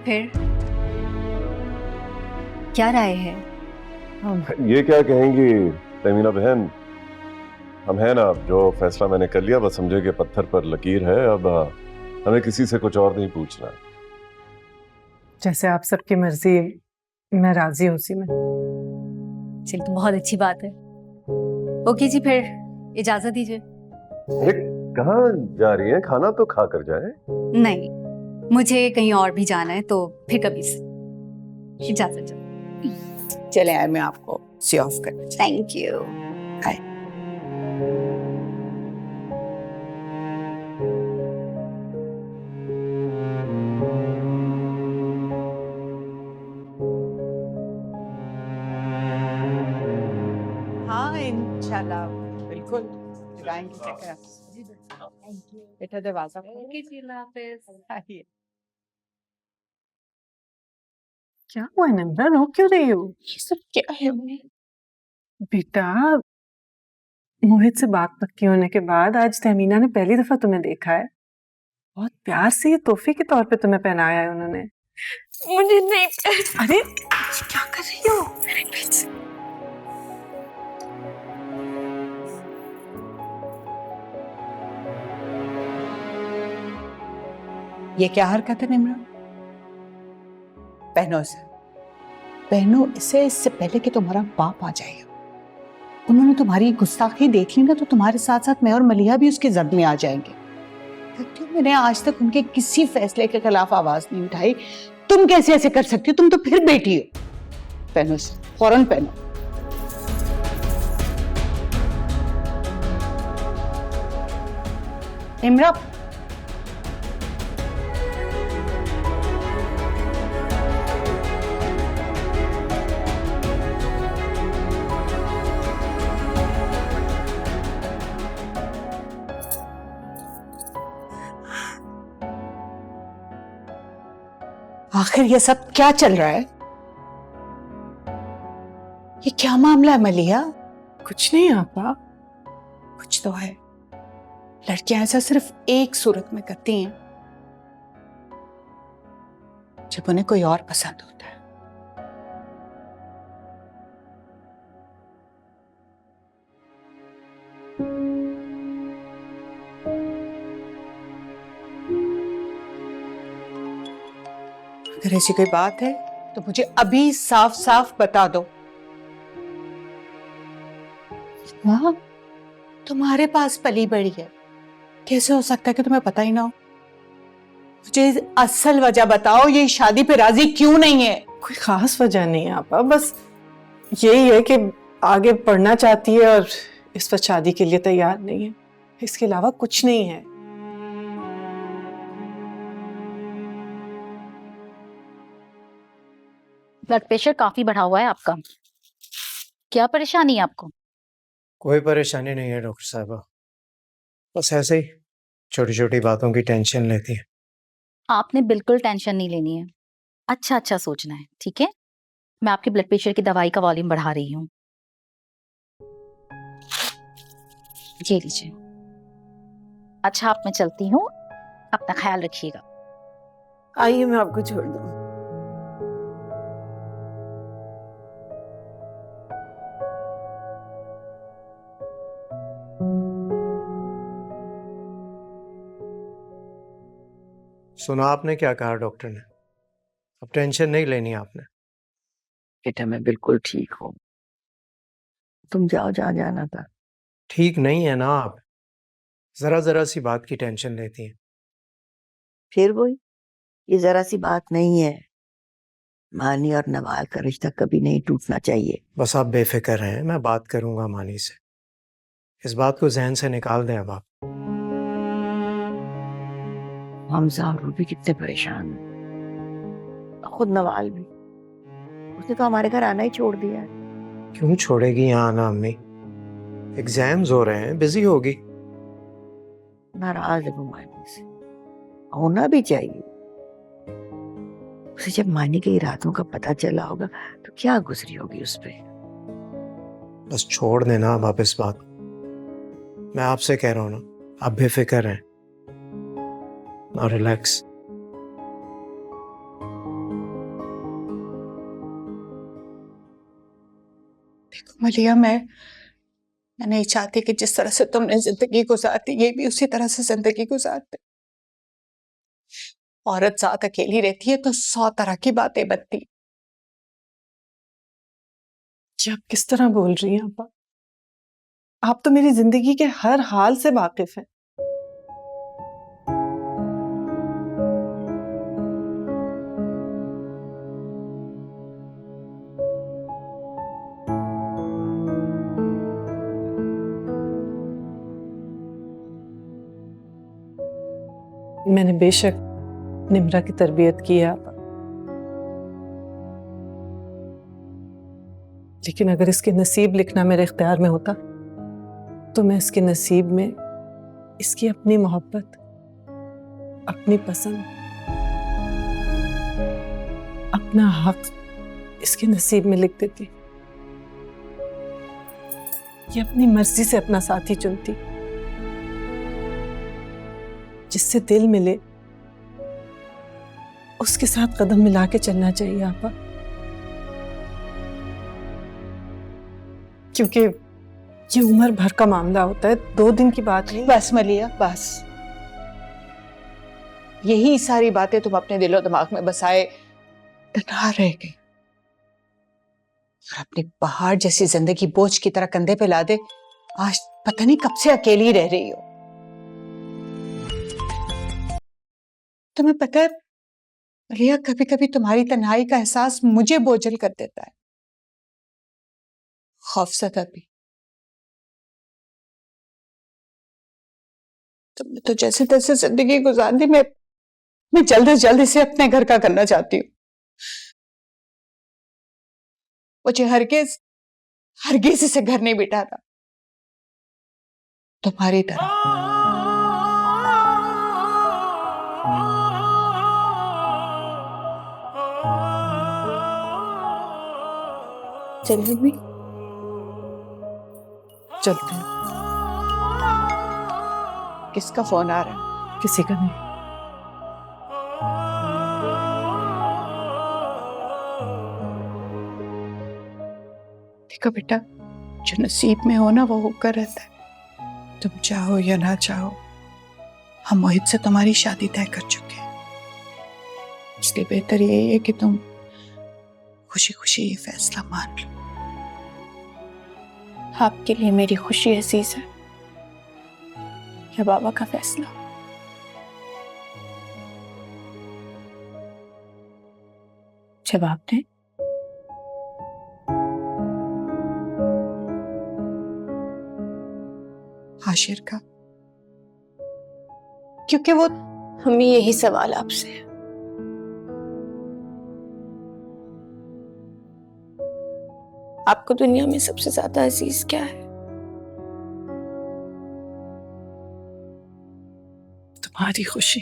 फिर क्या राय है? ये क्या कहेंगी तमीना बहन, हम हैं ना, जो फैसला मैंने कर लिया बस समझे कि पत्थर पर लकीर है। अब हमें किसी से कुछ और नहीं पूछना। जैसे आप सबकी मर्जी, मैं राजी हूँ उसी में। चलिए तो बहुत अच्छी बात है। ओके जी, फिर इजाजत दीजिए। कहाँ जा रही है? खाना तो खा कर जाए। नहीं, मुझे कहीं और भी जाना है, तो फिर कभी से। इजाजत। चले आए, मैं आपको सी ऑफ कर। Thank you. हाँ इंशाल्लाह बिल्कुल दिलाएंगे चक्कर। बेटा दरवाजा आइए। क्या हुआ निम्रा, रो क्यों रही हो? ये सब क्या है मम्मी? बेटा, मोहित से बात पक्की होने के बाद आज तहमीना ने पहली दफा तुम्हें देखा है। बहुत प्यार से ये तोहफे के तौर पे तुम्हें पहनाया है उन्होंने। मुझे नहीं। अरे क्या कर रही हो? ये क्या हरकत है निम्रा? पहनो इसे, पहनो इसे, इससे पहले कि तुम्हारा बाप आ जाएगा। उन्होंने तुम्हारी गुस्ताखी देख ली ना, तो तुम्हारे साथ साथ मैं और मलिहा भी उसकी जद में आ जाएंगे। क्यों मैंने आज तक उनके किसी फैसले के खिलाफ आवाज नहीं उठाई, तुम कैसे ऐसे कर सकती हो? तुम तो फिर बेटी हो। पहनो इसे, फौरन पहनो। निम्रा, आखिर ये सब क्या चल रहा है? ये क्या मामला है मलिहा? कुछ नहीं आपा। कुछ तो है। लड़कियां ऐसा सिर्फ एक सूरत में करती हैं, जब उन्हें कोई और पसंद होता है। अगर ऐसी कोई बात है तो मुझे अभी साफ साफ बता दो। वाह, तुम्हारे पास पली बड़ी है, कैसे हो सकता है कि तुम्हें पता ही ना हो? मुझे असल वजह बताओ, ये शादी पे राजी क्यों नहीं है? कोई खास वजह नहीं है आपा, बस यही है कि आगे पढ़ना चाहती है और इस वक्त शादी के लिए तैयार नहीं है। इसके अलावा कुछ नहीं है। ब्लड प्रेशर काफी बढ़ा हुआ है आपका, क्या परेशानी है आपको? कोई परेशानी नहीं है डॉक्टर साहबा, बस ऐसे ही छोटी छोटी बातों की टेंशन लेती है। आपने बिल्कुल टेंशन नहीं लेनी है, अच्छा अच्छा सोचना है, ठीक है? मैं आपके ब्लड प्रेशर की दवाई का वॉल्यूम बढ़ा रही हूँ, ये लीजिए। अच्छा, आप मैं चलती हूँ, अपना ख्याल रखिएगा। आइए मैं आपको छोड़ दूँ। सुना आपने क्या कहा डॉक्टर ने? अब टेंशन नहीं लेनी आपने। बेटा मैं बिल्कुल ठीक हूँ, तुम जाओ जहाँ जाना था। ठीक नहीं है ना आप, जरा जरा सी बात की टेंशन लेती हैं। फिर वही, ये जरा सी बात नहीं है। मानी और नवाल का रिश्ता कभी नहीं टूटना चाहिए। बस आप बेफिक्र रहें, मैं बात करूंगा मानी से। इस बात को जहन से निकाल दें अब आप। हमजा और रूबी कितने परेशान हैं, खुद नवाल भी। उसने तो हमारे घर आना ही छोड़ दिया है। क्यों छोड़ेगी यहाँ आना अम्मी? एग्जाम्स हो रहे हैं, बिजी होगी। नाराज है वो मानी से, होना भी चाहिए। उसे जब मानी के इरादों का पता चला होगा तो क्या गुजरी होगी उस पे। बस छोड़ देना अब आप इस बात। मैं आपसे कह रहा हूँ ना, आप बेफिक्र हैं और रिलैक्स। मलिया, मैं नहीं चाहती कि जिस तरह से तुमने जिंदगी गुजारती ये भी उसी तरह से जिंदगी गुजारते। औरत साथ अकेली रहती है तो 100 तरह की बातें बनती। ये आप किस तरह बोल रही हैं आपा? आप तो मेरी जिंदगी के हर हाल से वाकिफ हैं। मैंने बेशक निम्रा की तरबियत की है आपा, लेकिन अगर इसके नसीब लिखना मेरे इख्तियार में होता तो मैं इसके नसीब में इसकी अपनी मोहब्बत, अपनी पसंद, अपना हक इसके नसीब में लिख देती। ये अपनी मर्जी से अपना साथी चुनती, जिससे दिल मिले उसके साथ कदम मिला के चलना चाहिए आपा, क्योंकि ये उम्र भर का मामला होता है, 2 दिन की बात नहीं। बस मलिया, बस। यही सारी बातें तुम अपने दिलो दिमाग में बसाए तन्हा रह गई और अपनी पहाड़ जैसी जिंदगी बोझ की तरह कंधे पे ला दे आज पता नहीं कब से अकेली रह रही हो। तुम्हें पता है मलिया, कभी कभी तुम्हारी तन्हाई का एहसास मुझे बोझल कर देता है, खौफज़दा भी। तुमने तो जैसे तैसे जिंदगी गुजार दी, मैं जल्द से जल्द इसे अपने घर का करना चाहती हूँ। मुझे हरगिज इसे घर नहीं बिठाना, तुम्हारी तरह। चलिए भी चलते हैं। किसका फोन आ रहा है? किसी का नहीं। देखो बेटा, जो नसीब में हो ना वो होकर रहता है। तुम चाहो या ना चाहो, हम मोहित से तुम्हारी शादी तय कर चुके हैं, इसलिए बेहतर यही है कि तुम खुशी खुशी ये फैसला मान लो। आपके लिए मेरी खुशी अजीज है या बाबा का फैसला? जवाब दें। हाशिर का, क्योंकि वो हमें यही सवाल आपसे है। आपको दुनिया में सबसे ज्यादा अजीज क्या है? तुम्हारी खुशी,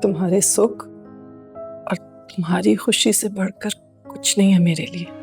तुम्हारे सुख और तुम्हारी खुशी से बढ़कर कुछ नहीं है मेरे लिए।